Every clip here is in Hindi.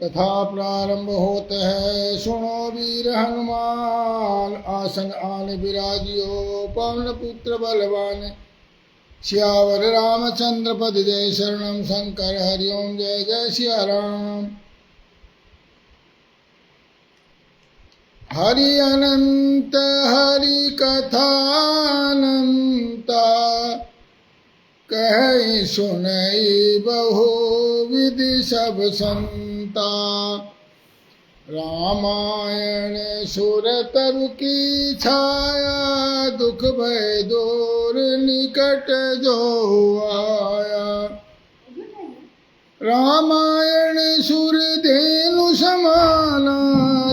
कथा प्रारंभ होत है। सुनो वीर हनुमान, आसन आन विराजियो, पवन पुत्र बलवान। सियावर रामचंद्र पद जय, शरणम शंकर हरिओम जय जय सिया राम। हरि अनंत हरि कथानंता, कह सुनई बहु विधि सब संता। रामायण सुर तरु की छाया, दुख भय दूर निकट जो आया। रामायण सुर धेनु समाना,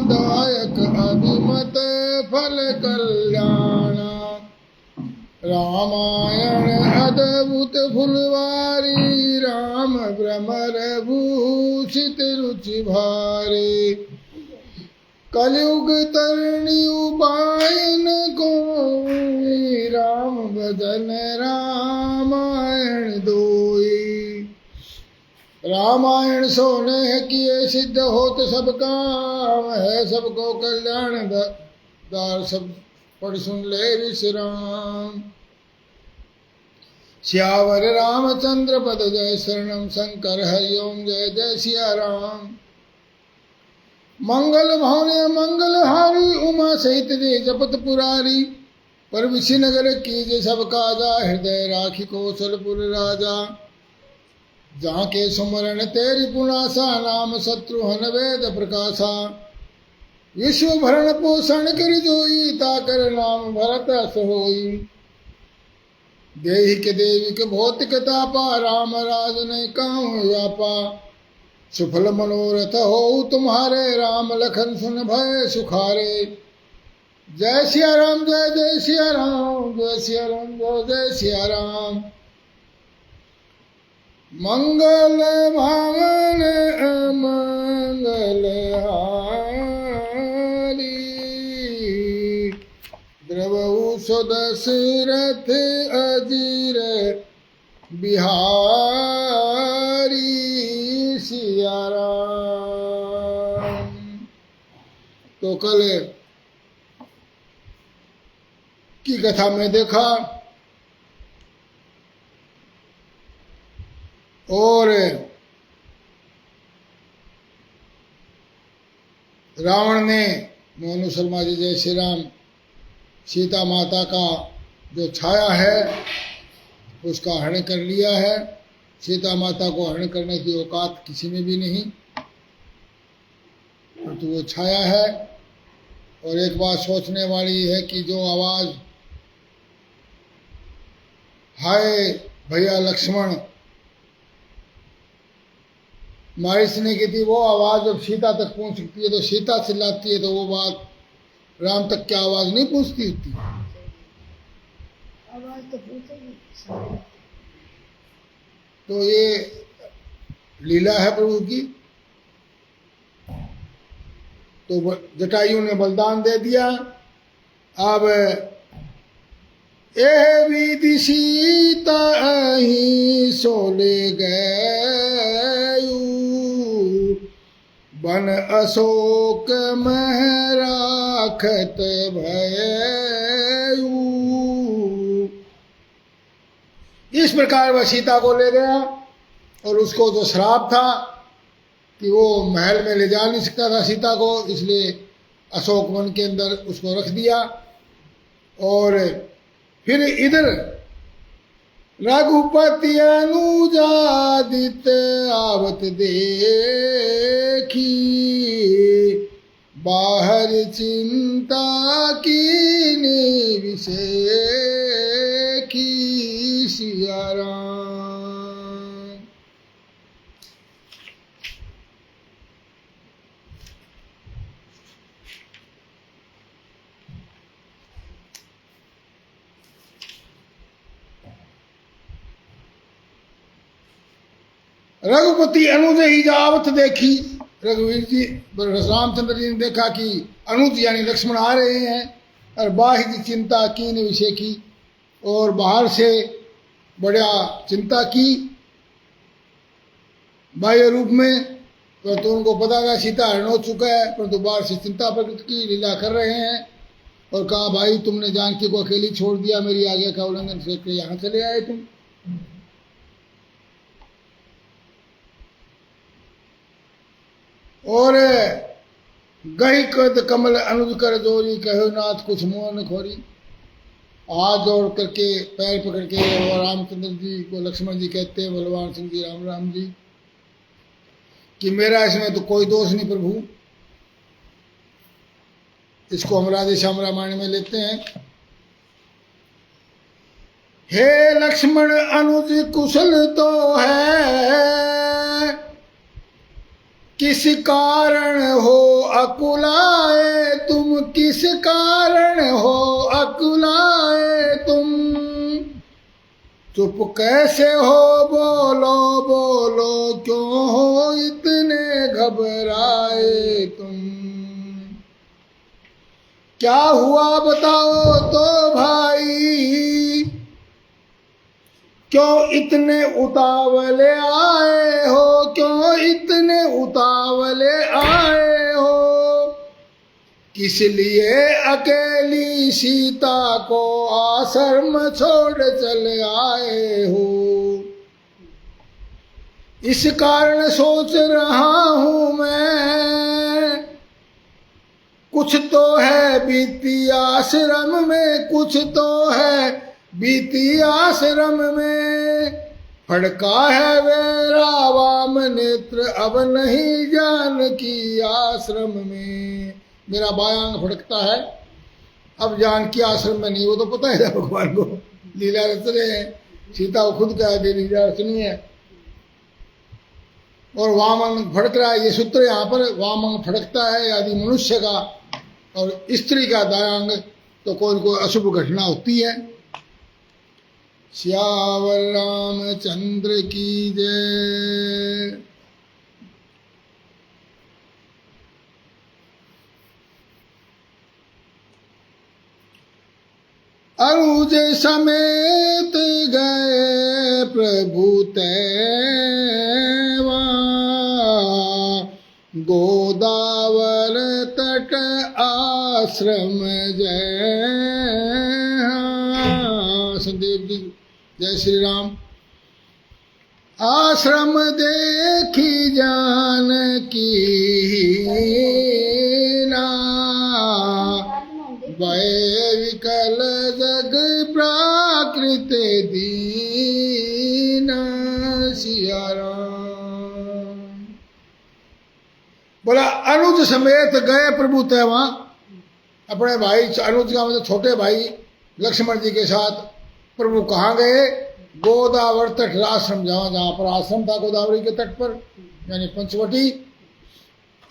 दायक अभिमत फल कल्याणा। रामायण अद्भुत फुलवारी, राम भ्रमर भूषित रुचि भारी। कलयुग तरणी उपायन कोई, राम भजन रामायण दोई। रामायण सोने किए सिद्ध होत सब काम, है सबको कल्याण दार सब पढ़ सुन ले विश्राम। सियावर रामचंद्र पद जय, शरणम शंकर हरिओम जय जय सिया राम। मंगल भावने मंगल हारी, उमा सहित दे जपत पुरारी। पर विषि नगर कीजे सब काजा, हृदय राखी कौशलपुर राजा। जहाँ के सुमरण तेरी पुनासा, नाम शत्रुहन वेद प्रकाशा। विश्व भरण पोषण कर जोई, ताकर नाम भरत सोई। देहि के देवी के भौतिक तापा, राम राज ने काम व्यापा। सुफल मनोरथ हो तुम्हारे, राम लखन सुन भय सुखारे। जय सिया राम जय जय सिया राम, जय सिया राम जय जय सिया राम। मंगल भावन अमंगल हारी, द्रवहु सो दशरथ अजीर बिहारी। सिया राम। तो कल की कथा में देखा, और रावण ने, मोनू शर्मा जी जय श्री राम, सीता माता का जो छाया है उसका हरण कर लिया है। सीता माता को हरण करने की औकात किसी में भी नहीं, परंतु वो छाया है। और एक बात सोचने वाली है कि जो आवाज हाय भैया लक्ष्मण मारिस ने की थी, वो आवाज जब सीता तक पहुंच सकती है तो सीता चिल्लाती है, तो वो बात राम तक क्या आवाज नहीं पहुंचती थी। आवाज तो पहुंचेगी। तो ये लीला है प्रभु की। तो जटायु ने बलिदान दे दिया। अब एह विधि सीता अहि सोले गयु, बन अशोक मह राखत भयउ। इस प्रकार वह सीता को ले गया, और उसको जो श्राप था कि वो महल में ले जा नहीं सकता था सीता को, इसलिए अशोक वन के अंदर उसको रख दिया। और फिर इधर रघुपति अनुजादित आवत देखी, बाहर चिंता कीनी विषेखी। सिया राम। रघुपति अनुज ही जावत देखी, रघुवीर जी रामचंद्र जी ने देखा कि अनुज यानी लक्ष्मण आ रहे हैं, और बाह्य चिंता कीन विषय की, और बाहर से बड़ा चिंता की बाह्य रूप में। परंतु उनको पता था सीता हरण हो चुका है, परंतु बाहर से चिंता प्रकट की, लीला कर रहे हैं और कहा भाई तुमने जानकी को अकेली छोड़ दिया, मेरी आज्ञा का उल्लंघन से यहाँ चले आए तुम। और गही कद कमल अनुज कर जोरी, कहो नाथ कुछ मुँह न खोरी। हाथ जोड़ करके पैर पकड़ के और रामचंद्र जी को लक्ष्मण जी कहते हैं, बलवान सिंह जी, राम राम जी, कि मेरा इसमें तो कोई दोष नहीं प्रभु। इसको हम राधे श्याम रामायण में लेते हैं। हे लक्ष्मण अनुज कुशल तो है, किस कारण हो अकुलाए तुम, किस कारण हो अकुलाए तुम। चुप कैसे हो, बोलो बोलो, क्यों हो इतने घबराए तुम। क्या हुआ बताओ तो भाई, क्यों इतने उतावले आए हो, क्यों इतने उतावले आए हो। किस लिए अकेली सीता को आश्रम छोड़ चले आए हो। इस कारण सोच रहा हूं मैं, कुछ तो है बीती आश्रम में, कुछ तो है बीती आश्रम में। फड़का है मेरा वाम नेत्र, अब नहीं जानकी आश्रम में। मेरा बायांग फड़कता है, अब जानकी आश्रम में नहीं। वो तो पता है भगवान को, लीला रच रहे हैं, सीता को खुद कहा कि लीला रचनी है। और वामंग फड़क रहा है, ये सूत्र यहाँ पर वामंग फड़कता है यदि मनुष्य का और स्त्री का दायांग, तो कोई अशुभ घटना होती है। श्यावर रामचंद्र की जय। अनुज समेत गए प्रभु तैवा, गोदावर तट आश्रम जय। संदीप जी जय श्री राम। आश्रम देखी जानकी ना, भय विकल जग प्राकृत दीना। सिया राम। बोला अनुज समेत गए प्रभु तैवा, अपने भाई अनुज का मतलब छोटे भाई लक्ष्मण जी के साथ प्रभु कहाँ गए। गोदावर तट आश्रम, जहाँ पर आश्रम था गोदावरी के तट पर, यानी पंचवटी।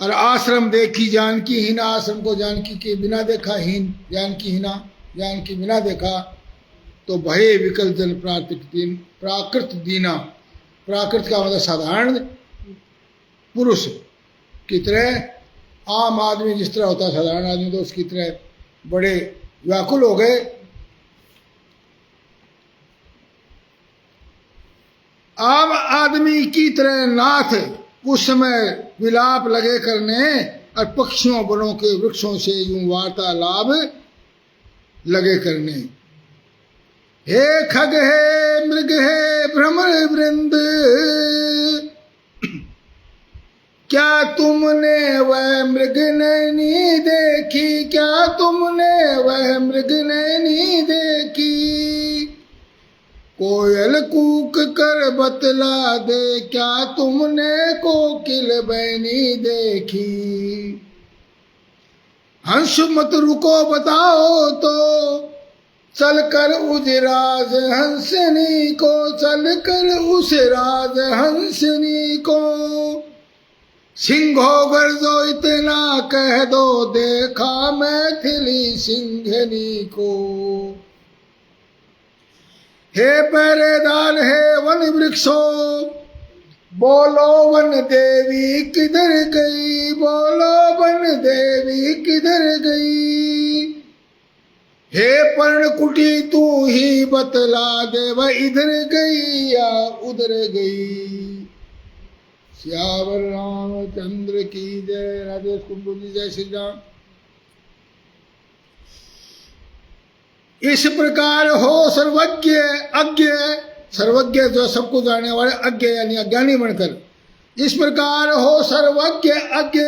और आश्रम देखी जानकी हीना, आश्रम को जानकी के बिना देखा, हीन जानकी हीना, जानकी बिना देखा। तो भय विकल जन प्राकृत दीना। प्राकृत का मतलब साधारण पुरुष की तरह, आम आदमी जिस तरह होता है साधारण आदमी, तो उसकी तरह बड़े व्याकुल हो गए। आम आदमी की तरह नाथ उस समय विलाप लगे करने, और पक्षियों वनों के वृक्षों से यूं वार्तालाप लगे करने। हे खग हे मृग हे भ्रमर वृंद, क्या तुमने वह मृग नैनी देखी, क्या तुमने वह मृग नैनी देखी। कोयल कूक कर बतला दे, क्या तुमने कोकिल बैनी देखी। हंस मत रुको बताओ तो, चल कर उस राज हंसनी को, चल कर उस राज हंसनी को। सिंहो गर्जो इतना कह दो, देखा मैथिली सिंघनी को। हे पहरेदार हे वन वृक्षो, बोलो वन देवी किधर गई, बोलो वन देवी किधर गई। हे पर्णकुटी तू ही बतला दे, वह इधर गई या उधर गई। सियावर रामचंद्र की जय। राधे कुंभ जी, जय श्री राम। इस प्रकार हो सर्वज्ञ अज्ञ, सर्वज्ञ जो सबको जानने वाले, अज्ञ यानी अज्ञानी बनकर, इस प्रकार हो सर्वज्ञ अज्ञ,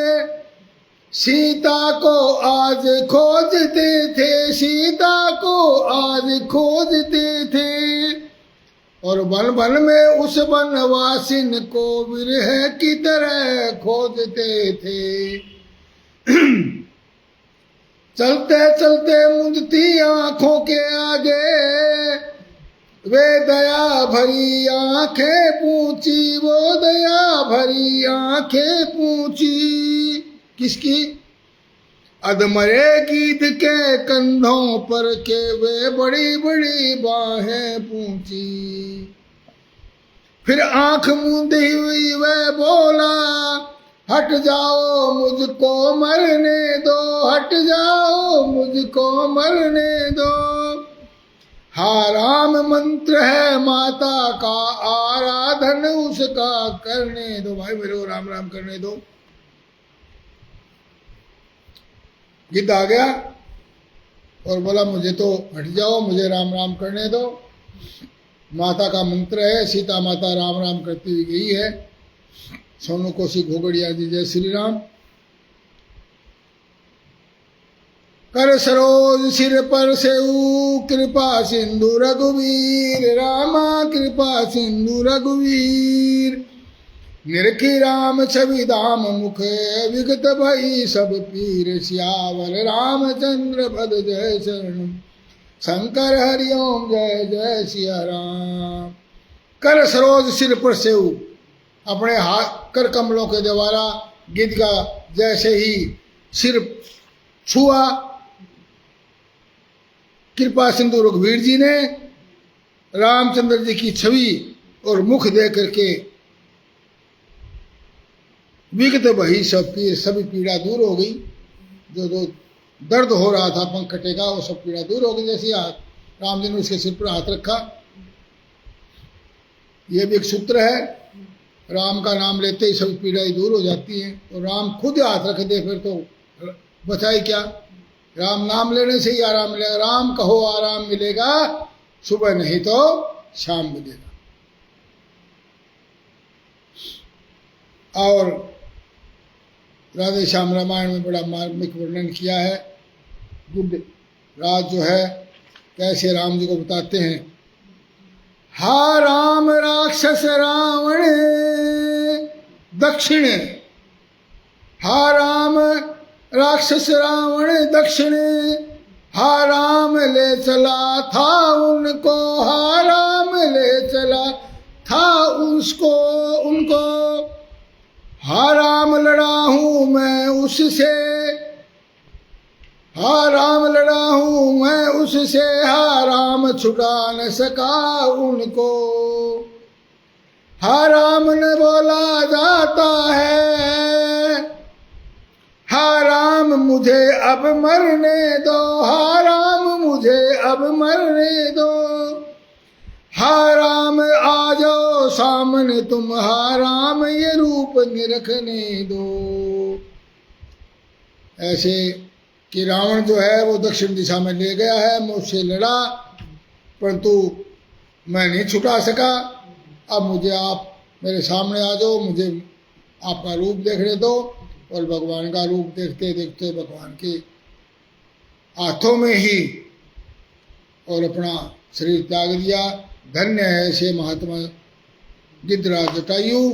सीता को आज खोजते थे, सीता को आज खोजते थे, और वन वन में उस वनवासिन को विरह की तरह खोजते थे। चलते चलते मुंदती आंखों के आगे, वे दया भरी आंखें पूछी, वो दया भरी आंखें पूछी। किसकी? अधमरे गीत के कंधों पर के वे बड़ी बड़ी बाहें पूछी। फिर आंख मूंदी हुई वह बोला, हट जाओ मुझको मरने दो, हट जाओ मुझको मरने दो। हा राम मंत्र है माता का, आराधन उसका करने दो। भाई मेरे को राम राम करने दो। गिद्ध आ गया और बोला मुझे तो हट जाओ, मुझे राम राम करने दो। माता का मंत्र है, सीता माता राम राम करती हुई गई है। सोनू कोशी घोगड़िया जी, जय श्री राम। कर सरोज सिर पर सेऊ, कृपा सिंधु रघुवीर, रामा कृपा सिंधु रघुवीर। निरखी राम छवि धाम मुख, विगत भई सब पीर। सियावर रामचंद्र पद जय शरण, शंकर हरिओम जय जय सिया राम। कर सरोज सिर पर सेऊ, अपने हाथ कर कमलों के द्वारा गिद्ध का जैसे ही सिर छुआ, कृपा सिंधु रघुवीर जी ने रामचंद्र जी की छवि और मुख दे करके विगत भई सब पीर, सभी पीड़ा दूर हो गई। जो दर्द हो रहा था पंख कटेगा, वो सब पीड़ा दूर हो गई। जैसे हाथ राम जी ने उसके सिर पर हाथ रखा। यह भी एक सूत्र है, राम का नाम लेते ही सभी पीड़ाएं दूर हो जाती हैं। और राम खुद हाथ रख दे फिर तो बचाए क्या। राम नाम लेने से ही आराम मिलेगा। राम कहो आराम मिलेगा, सुबह नहीं तो शाम मिलेगा। और राधे श्याम रामायण में बड़ा मार्मिक वर्णन किया है। गिद्ध राज जो है कैसे राम जी को बताते हैं। हा राम राक्षस रावण दक्षिण, हा राम राक्षस रावण दक्षिण, हा राम ले चला था उनको, हा राम ले चला था उसको उनको। हा राम लड़ा हूं मैं उससे, हा राम लड़ा हूं मैं उससे, हा राम छुड़ा न सका उनको। हा राम ने बोला जाता है, हा राम मुझे अब मरने दो, हा राम मुझे अब मरने दो। हा राम आ जाओ सामने तुम, हा राम ये रूप निरखने दो। ऐसे कि रावण जो है वो दक्षिण दिशा में ले गया है, मुझसे लड़ा परंतु मैं नहीं छुटा सका। अब मुझे आप मेरे सामने आ जाओ, मुझे आपका रूप देखने दो। और भगवान का रूप देखते देखते भगवान के हाथों में ही और अपना शरीर त्याग दिया। धन्य है ऐसे महात्मा गिद्धराज जटायु,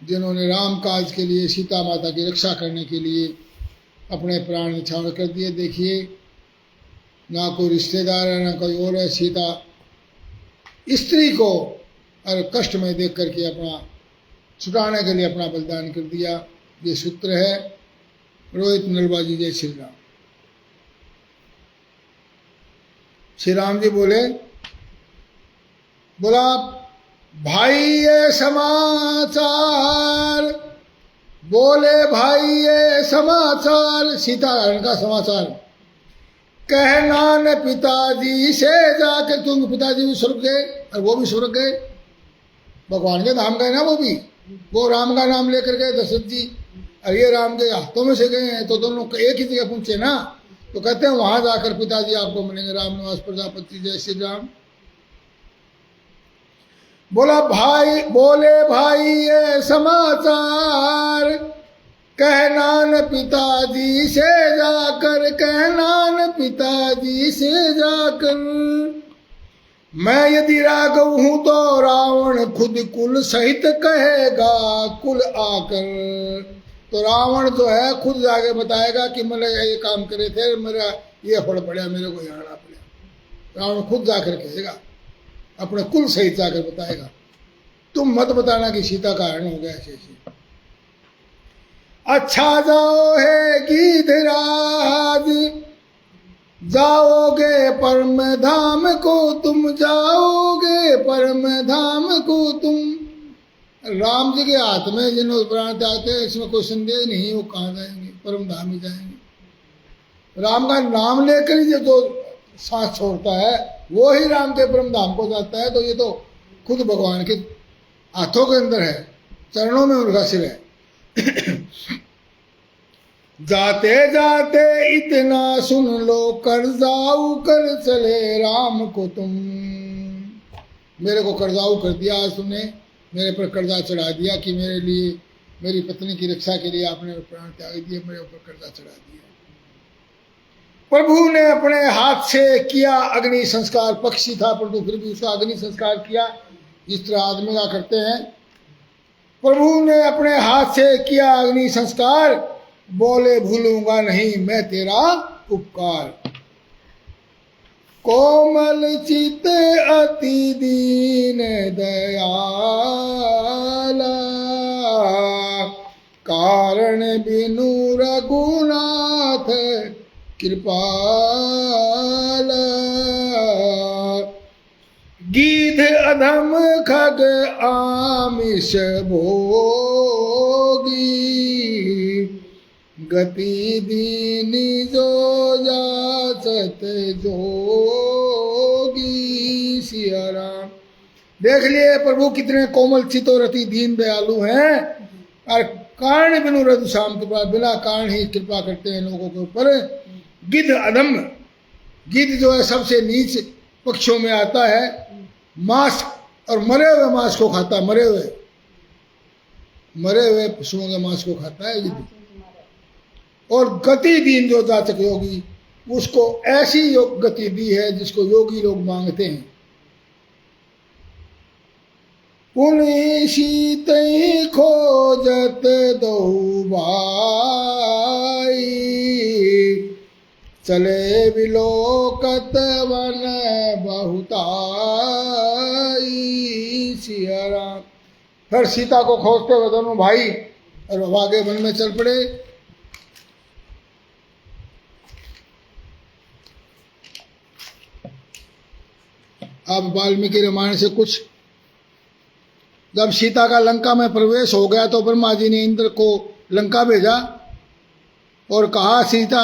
जिन्होंने राम काज के लिए, सीता माता की रक्षा करने के लिए अपने प्राण न्यौछावर कर दिए। देखिए, ना कोई रिश्तेदार है ना कोई और है, सीता स्त्री को और कष्ट में देख करके अपना छुटाने के लिए अपना बलिदान कर दिया। ये सूत्र है। रोहित नलबाजी, जय श्री राम। श्री राम जी बोला भाई ये समाचार, बोले भाई ये समाचार, सीताहरण का समाचार कहना न पिताजी से जाकर, क्योंकि पिताजी भी स्वर्ग गए और वो भी स्वर्ग गए, भगवान के धाम गए ना वो भी। वो राम का नाम लेकर गए दशरथ जी, और ये राम के हाथों में से गए हैं, तो दोनों एक ही जगह पहुंचे ना। तो कहते हैं वहां जाकर पिताजी आपको मिलेंगे। राम निवास प्रजापति जय श्री राम। बोले भाई ये समाचार, कहनान पिताजी से जाकर, कहनान पिताजी से जाकर। मैं यदि राघव हूं तो रावण खुद कुल सहित कहेगा कुल आकर। तो रावण जो है खुद जाके बताएगा कि मैंने ये काम करे थे, मेरा ये फल पड़ा, मेरे को यहाँ आना पड़ा। रावण खुद जाकर कहेगा, अपने कुल सहित जाकर बताएगा। तुम मत बताना कि सीता का हरण हो गया ऐसे ऐसे। अच्छा जाओ है गीधराज, जाओगे परम धाम को तुम, जाओगे परम धाम को तुम। राम जी के हाथ में जिन्होंने प्राण त्यागते हैं, इसमें कोई संदेह नहीं, वो कहाँ जाएंगे, परम धाम ही जाएंगे। राम का नाम लेकर ही जो सांस छोड़ता है वो ही राम के परम धाम को जाता है। तो ये तो खुद भगवान के हाथों के अंदर है, चरणों में उनका सिर है। जाते जाते इतना सुन लो, कर्जाऊ कर चले राम को तुम। मेरे को कर्जाऊ कर दिया आज तुमने, मेरे पर कर्जा चढ़ा दिया कि मेरे लिए, मेरी पत्नी की रक्षा के लिए आपने प्राण त्याग दिए, मेरे ऊपर कर्जा चढ़ा दिया। प्रभु ने अपने हाथ से किया अग्नि संस्कार। पक्षी था परंतु फिर भी उसका अग्नि संस्कार किया, जिस तरह आदमी का करते हैं। प्रभु ने अपने हाथ से किया अग्नि संस्कार, बोले भूलूंगा नहीं मैं तेरा उपकार। कोमल चित अति दीन दयाला, कारण बिनु रघुनाथ कृपाला। गीध अधम खग आमिष भोगी, गति दीनी जो जाचत जोगी। सिया राम। देख लिए प्रभु कितने कोमल चित और अति दीन दयालु हैं, और कारण बिनु रघु श्याम कृपा, बिना कारण ही कृपा करते हैं लोगों के ऊपर। गिद्ध अधम, गिद्ध जो है सबसे नीच पक्षियों में आता है, मांस और मरे हुए मांस को खाता है, मरे हुए पशुओं के मांस को खाता है गिद्ध। और गति दीन जो जाचक योगी, उसको ऐसी योग गति दी है जिसको योगी लोग मांगते हैं। पुनि सीत खोजत दो भाई, चले विलोकत वन बहुताई। सिया राम। फिर सीता को खोजते हुए दोनों भाई और आगे वन में चल पड़े। अब वाल्मीकि रामायण से कुछ, जब सीता का लंका में प्रवेश हो गया तो ब्रह्मा जी ने इंद्र को लंका भेजा और कहा, सीता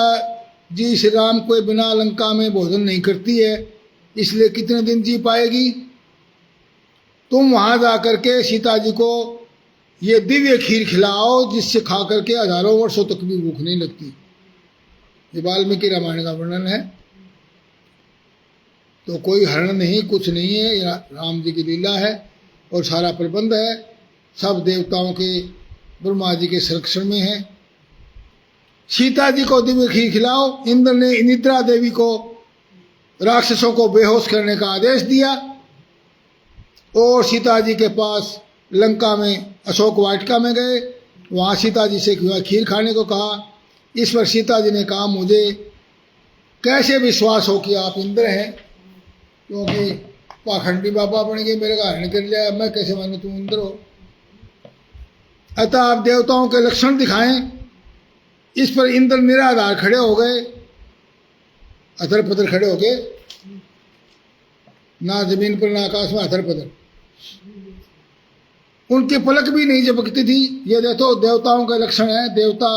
जी श्री राम को बिना लंका में भोजन नहीं करती है, इसलिए कितने दिन जी पाएगी। तुम वहां जाकर के सीता जी को ये दिव्य खीर खिलाओ, जिससे खा करके हजारों वर्षों तक भी भूख नहीं लगती। ये वाल्मीकि रामायण का वर्णन है। तो कोई हरण नहीं, कुछ नहीं है, यह राम जी की लीला है और सारा प्रबंध है। सब देवताओं के, ब्रह्मा जी के संरक्षण में है। सीता जी को दिव्य खीर खिलाओ। इंद्र ने निद्रा देवी को, राक्षसों को बेहोश करने का आदेश दिया और सीता जी के पास लंका में अशोक वाटिका में गए। वहाँ सीता जी से खीर खाने को कहा। इस पर सीता जी ने कहा, मुझे कैसे विश्वास हो कि आप इंद्र हैं, क्योंकि पाखंडी बाबा बन गए, मेरे का हरण कर लिया, मैं कैसे मानूं तुम इंद्र हो। अतः आप देवताओं के लक्षण दिखाएं। इस पर इंद्र निराधार खड़े हो गए, अधर पधर खड़े हो गए, ना जमीन पर ना आकाश में, अधर पधर। उनकी पलक भी नहीं झपकती थी। ये देखो देवताओं का लक्षण है, देवता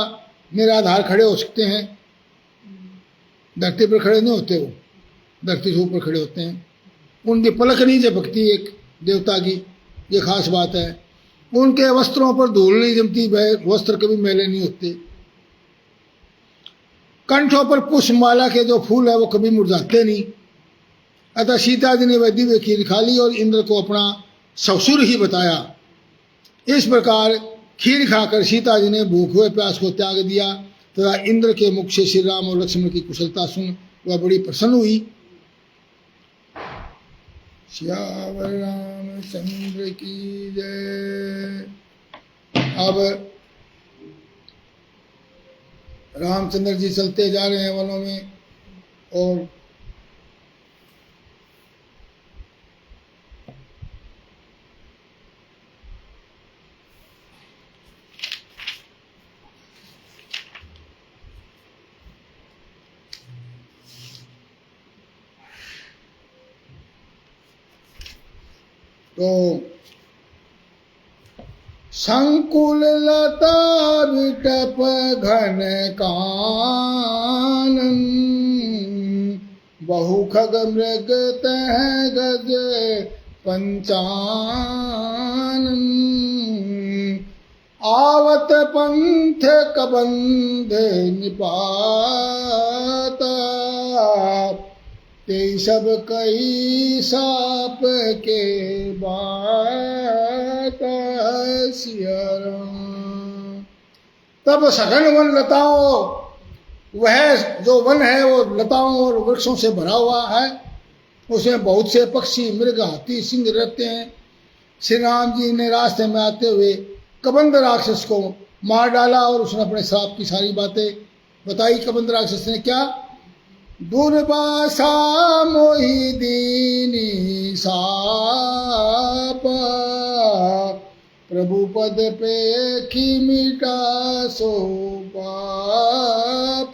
निराधार खड़े हो सकते हैं, धरती पर खड़े नहीं होते, वो धरती से ऊपर खड़े होते हैं। उनकी पलक नहीं झपकती एक देवता की, ये खास बात है। उनके वस्त्रों पर धूल नहीं जमती, वह वस्त्र कभी मैले नहीं होते। कंठों पर पुष्पमाला के जो फूल है वो कभी मुरझाते नहीं। अतः सीता जी ने वह दिव्य खीर खा ली और इंद्र को अपना ससुर ही बताया। इस प्रकार खीर खाकर सीता जी ने भूख हुए प्यास को त्याग दिया तथा इंद्र के मुख से श्री राम और लक्ष्मण की कुशलता सुन वह बड़ी प्रसन्न हुई। श्यावर रामचंद्र की जय। अब रामचंद्र जी चलते जा रहे हैं वनों में और तो संकुल लता विटप घन कानन बहु खग मृग तह गज पंचानन आवत पंथ कबंध निपाता ते सब कई साप के बात सिया राम। तब सघन वन लताओं, वह जो वन है वो लताओं और वृक्षों से भरा हुआ है, उसमें बहुत से पक्षी मृग हाथी सिंह रहते हैं। श्री राम जी ने रास्ते में आते हुए कबंध राक्षस को मार डाला और उसने अपने श्राप की सारी बातें बताई। कबंध राक्षस ने क्या, दुर्वासा मोहि दीनी साप प्रभु पद पे की मिटा सो पाप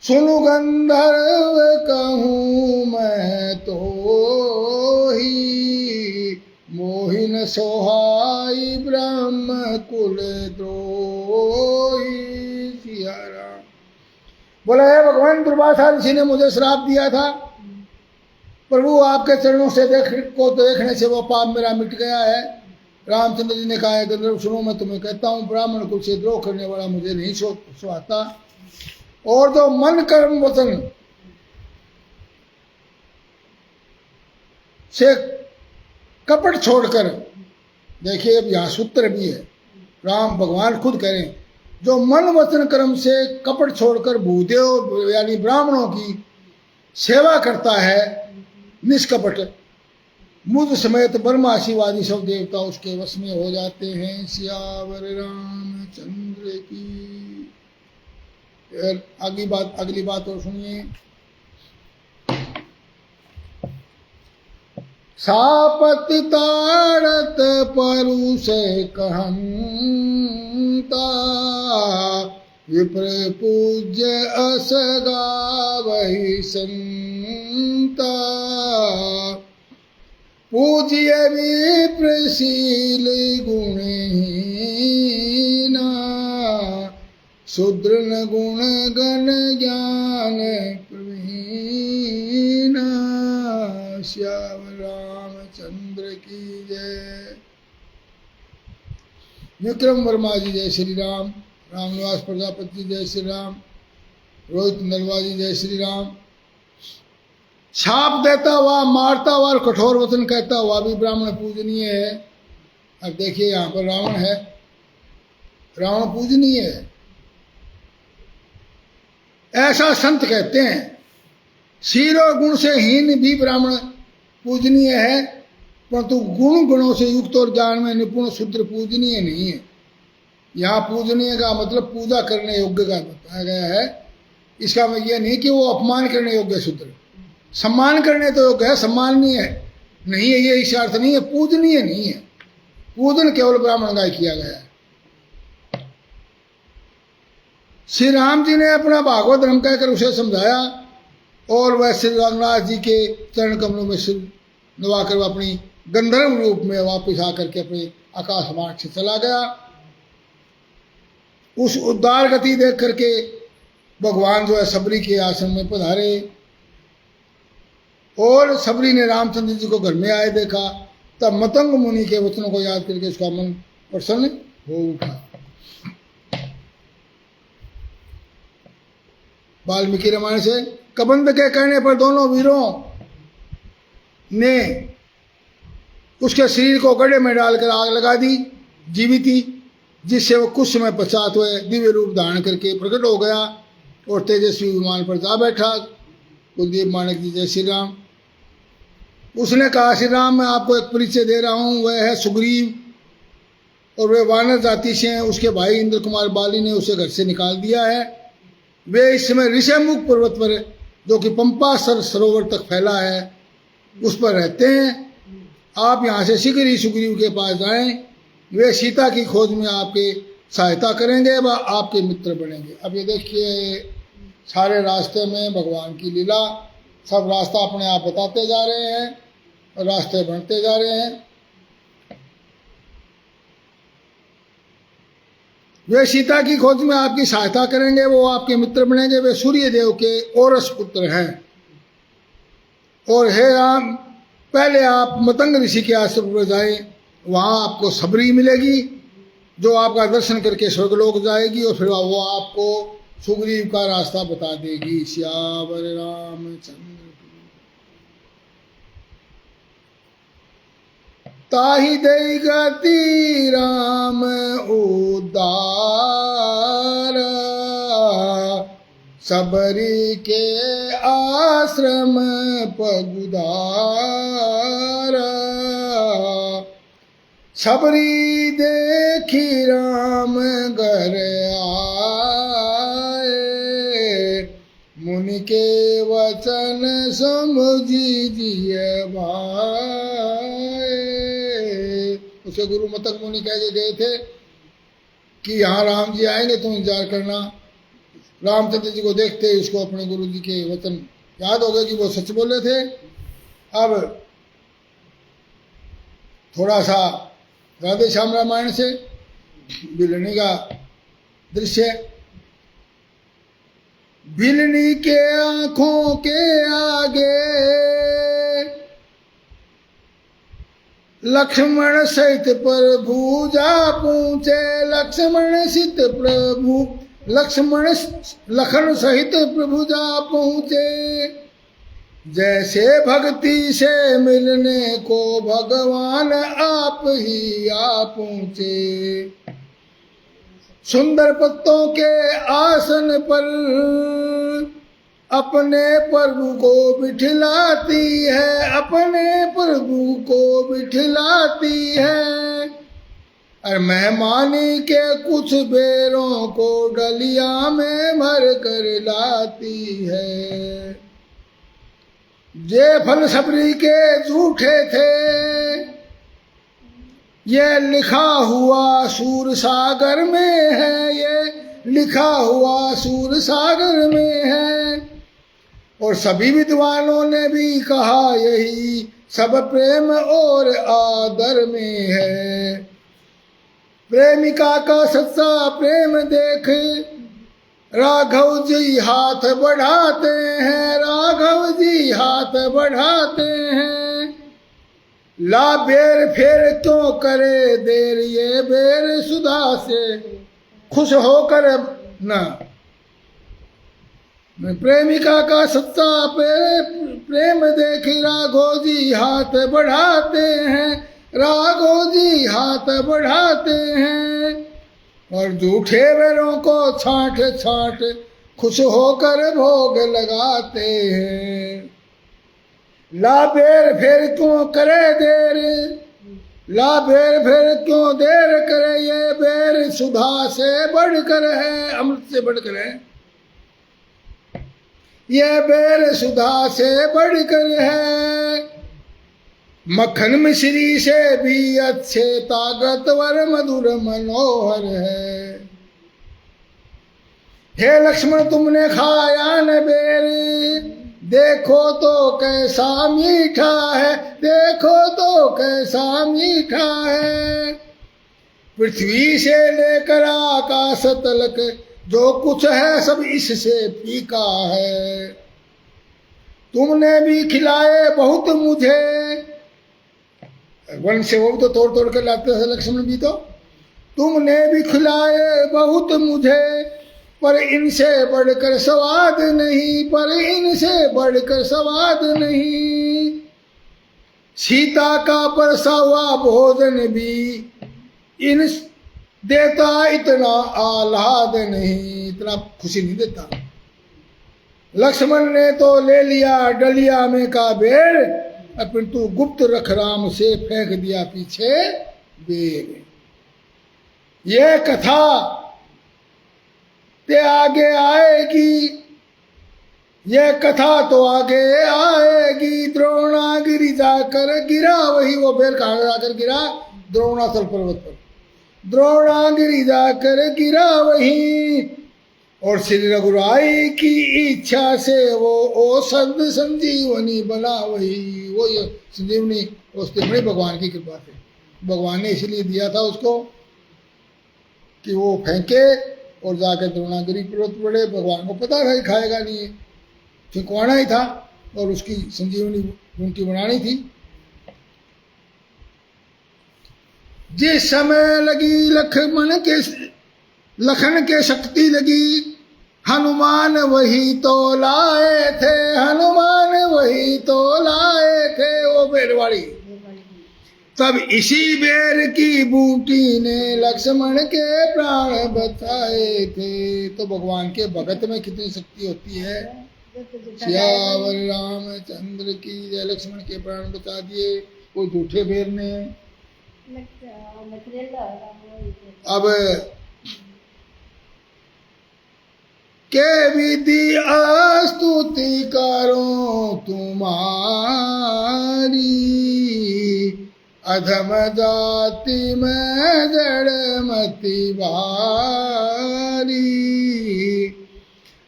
सुनु गंधर्व कहूँ मैं तो ही मोहिन सोहाई ब्रह्म कुल द्रोही। सिया राम। बोला है भगवान दुर्वासा ऋषि ने मुझे श्राप दिया था, प्रभु आपके चरणों से देखने से वो पाप मेरा मिट गया है। रामचंद्र जी ने कहा है गंधर्व सुनो, मैं तुम्हें कहता हूँ ब्राह्मण कुल से द्रोह करने वाला मुझे नहीं सुहाता। और जो मन कर्म वचन से कपट छोड़कर, देखिए अब यहाँ सूत्र भी है, राम भगवान खुद कह रहे हैं, जो मन वचन कर्म से कपट छोड़कर भूदेव यानी ब्राह्मणों की सेवा करता है निष्कपट, मुझ समेत ब्रह्माशिवादी सब देवता उसके वश में हो जाते हैं। सियावर रामचंद्र की। अगली बात और सुनिए। सापति ताड़त परुष कहंता विप्र पूज्य असगा वही संता पूज्य विप्रशील गुणहीना शूद्र न गुण गण ज्ञान प्रवीणा। श्याम रामचंद्र की जय। विक्रम वर्मा जी जय श्री राम। रामनिवास प्रजापति जय श्री राम। रोहित नलवा जी जय श्री राम। छाप देता हुआ, मारता हुआ और कठोर वचन कहता हुआ भी ब्राह्मण पूजनीय है। अब देखिए यहाँ पर रावण है, रावण पूजनीय है ऐसा संत कहते हैं। शीरो गुण से हीन भी ब्राह्मण पूजनीय है, परंतु गुणों से युक्त और ज्ञान में निपुण शूद्र पूजनीय नहीं है। यहाँ पूजनीय का मतलब पूजा करने योग्य का बताया गया है। इसका मतलब यह नहीं कि वो अपमान करने योग्य शूद्र, सम्मान करने तो योग्य है, सम्माननीय नहीं है, ये इस अर्थ नहीं है। पूजनीय नहीं है, पूजन केवल ब्राह्मण का किया गया है। श्री राम जी ने अपना भागवत धर्म कहकर उसे समझाया और वह श्री रघुनाथ जी के चरण कमलों में सिर नवाकर वह अपनी गंधर्व रूप में वापस आकर के अपने आकाश मार्ग से चला गया। उस उद्धार गति देख करके भगवान जो है सबरी के आश्रम में पधारे और सबरी ने रामचंद्र जी को घर में आए देखा तब मतंग मुनि के वचनों को याद करके उसका मन प्रसन्न हो उठा। वाल्मीकि रामायण से कबंध के कहने पर दोनों वीरों ने उसके शरीर को गड्ढे में डालकर आग लगा दी जीवित ही, जिससे वो कुछ समय पश्चात हुए दिव्य रूप धारण करके प्रकट हो गया और तेजस्वी विमान पर जा बैठा। कुलदीप मानक जी जय श्री राम। उसने कहा, श्री राम मैं आपको एक परिचय दे रहा हूँ, वह है सुग्रीव और वे वानर जाति से हैं। उसके भाई इंद्र कुमार बाली ने उसे घर से निकाल दिया है। वे इस समय ऋषिमुख पर्वत पर, जो कि पंपा सरोवर तक फैला है, उस पर रहते हैं। आप यहाँ से शीघ्र ही सुग्रीव के पास जाएं। वे सीता की खोज में आपकी सहायता करेंगे व आपके मित्र बनेंगे। अब ये देखिए, सारे रास्ते में भगवान की लीला, सब रास्ता अपने आप बताते जा रहे हैं और रास्ते बढ़ते जा रहे हैं। वे सीता की खोज में आपकी सहायता करेंगे, वो आपके मित्र बनेंगे। वे सूर्य देव के औरस पुत्र हैं। और हे राम, पहले आप मतंग ऋषि के आश्रम पर जाएं, वहाँ आपको सबरी मिलेगी जो आपका दर्शन करके स्वर्गलोक जाएगी और फिर वो आपको सुग्रीव का रास्ता बता देगी। श्यावर रामचंद्र ताहि दई गति राम उदार, सबरी के आश्रम पगुदार। सबरी देखी राम घर आए, मुनि के वचन समझिए भाई। उसे गुरु मतंग मुनि कह के गए थे कि यहाँ राम जी आएंगे, तुम इंतजार करना। रामचंद्र जी को देखते ही उसको अपने गुरु जी के वचन याद हो गए कि वो सच बोले थे। अब थोड़ा सा राधे श्याम रामायण से बिलनी का दृश्य। बिलनी के आंखों के आगे लक्ष्मण सहित प्रभु जा पहुँचे। लक्ष्मण सहित प्रभु, लक्ष्मण लखन सहित प्रभु जा पहुँचे। जैसे भक्ति से मिलने को भगवान आप ही आ पहुँचे। सुंदर पत्तों के आसन पर अपने प्रभु को बिठलाती है, अपने प्रभु को बिठलाती है। और मेहमानी के कुछ बेरों को डलिया में भर कर लाती है। जे फल सबरी के झूठे थे, ये लिखा हुआ सूर सागर में है, ये लिखा हुआ सूर सागर में है। और सभी विद्वानों ने भी कहा यही सब प्रेम और आदर में है। प्रेमिका का सच्चा प्रेम देख राघव जी हाथ बढ़ाते हैं, राघव जी हाथ बढ़ाते हैं। ला बेर फेर क्यों करे देर, ये बेर सुधा से खुश होकर ना। प्रेमिका का सच्चा प्रेम देख राघव जी हाथ बढ़ाते हैं, राघव जी हाथ बढ़ाते हैं। और झूठे बेरों को छांट छांट खुश होकर भोग लगाते हैं। ला बेर फेर क्यों करे देर, ला बेर फेर क्यों देर करे, ये बेर सुधा से बढ़कर है, अमृत से बढ़कर है। ये बेर सुधा से बढ़कर है। मक्खन मिश्री से भी अच्छे ताकतवर मधुर मनोहर है। हे लक्ष्मण तुमने खाया न बेर, देखो तो कैसा मीठा है, देखो तो कैसा मीठा है। पृथ्वी से लेकर आकाश तलक जो कुछ है सब इससे फीका है। तुमने भी खिलाए बहुत मुझे, वन से वो भी तो तोड़ तोड़ कर लाते थे लक्ष्मण भी तो। तुमने भी खिलाए बहुत मुझे, पर इनसे बढ़कर स्वाद नहीं, पर इनसे बढ़कर स्वाद नहीं। सीता का परसा हुआ भोजन भी इन देता इतना आह्लाद नहीं, इतना खुशी नहीं देता। लक्ष्मण ने तो ले लिया डलिया में का बेर, परंतु गुप्त रख राम से फेंक दिया पीछे बेर। यह कथा ते आगे आएगी, यह कथा तो आगे आएगी। द्रोणागिरी जाकर गिरा वही, वो बेर कहाँ जाकर गिरा? द्रोणाचल पर्वत पर। द्रोणागिरी जाकर गिरा वही, और श्री रघुराई की इच्छा से वो औषध संजीवनी बना वही। वो संजीवनी उसके बड़े भगवान की कृपा से, भगवान ने इसलिए दिया था उसको कि वो फेंके और जाकर द्रोणागिरी पर्वत पड़े। भगवान को पता था खाएगा नहीं, फेंकवाना ही था और उसकी संजीवनी उनकी बनानी थी। जिस समय लगी लखन के शक्ति लगी, हनुमान वही तो लाए थे, हनुमान वही तो लाए थे वो बेरवाड़ी। तब इसी बेर की बूटी ने लक्ष्मण के प्राण बचाए थे। तो भगवान के भगत में कितनी शक्ति होती है। सियावर रामचंद्र की जय। लक्ष्मण के प्राण बचा दिए वो झूठे बेर ने। अब के विधि स्तुति करो तुम्हारी, अधम जाति में जड़ मति भारी।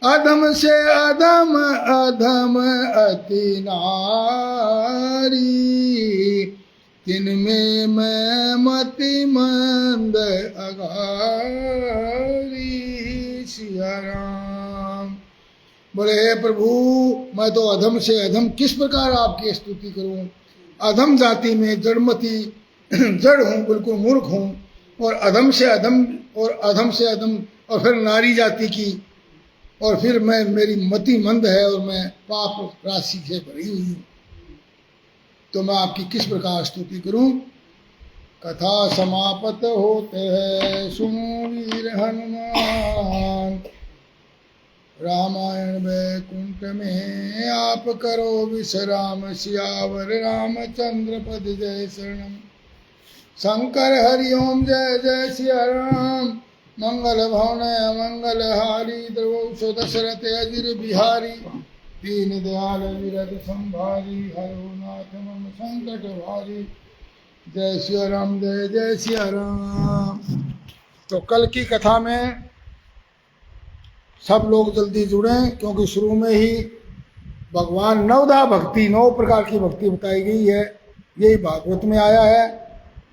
अधम से अधम अधम अति नारी, तिनमें मैं मति मंद अगारी। सिया राम। बोले हे प्रभु, मैं तो अधम से अधम किस प्रकार आपकी स्तुति करूं। अधम जाति में जड़मती जड़ हूँ, बिल्कुल मूर्ख हूँ, और अधम से अधम और अधम से अधम और फिर नारी जाति की, और फिर मैं मेरी मति मंद है और मैं पाप राशि से भरी हुई हूँ। तो मैं आपकी किस प्रकार स्तुति करूं। कथा समापत होते हैं सुनो वीर हनुमान, रामायण वैकुंठ में आप करो विश्राम। सियावर रामचंद्र पद जय शरणम। शंकर हरिओम जय जय सिया राम। मंगल भवन मंगल हारी, द्रवौ दशरथ अजिर बिहारी। दीन दयाल विरद संभारी, हरो नाथ मम संकट भारी। जय सिया राम जय जय सिया राम। तो कल की कथा में सब लोग जल्दी जुड़ें, क्योंकि शुरू में ही भगवान नवदा भक्ति 9 प्रकार की भक्ति बताई गई है। यही भागवत में आया है,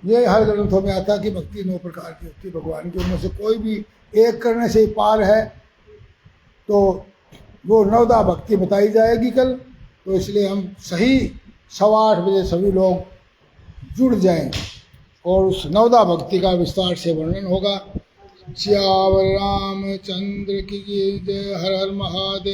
ये हर ग्रंथों में आता है कि भक्ति 9 प्रकार की होती है भगवान की। उनमें से कोई भी एक करने से पार है, तो वो नवदा भक्ति बताई जाएगी कल। तो इसलिए हम सही 8:15 बजे सभी लोग जुड़ जाएं और उस नवदा भक्ति का विस्तार से वर्णन होगा। सियावर रामचंद्र की जय। हर हर महादेव।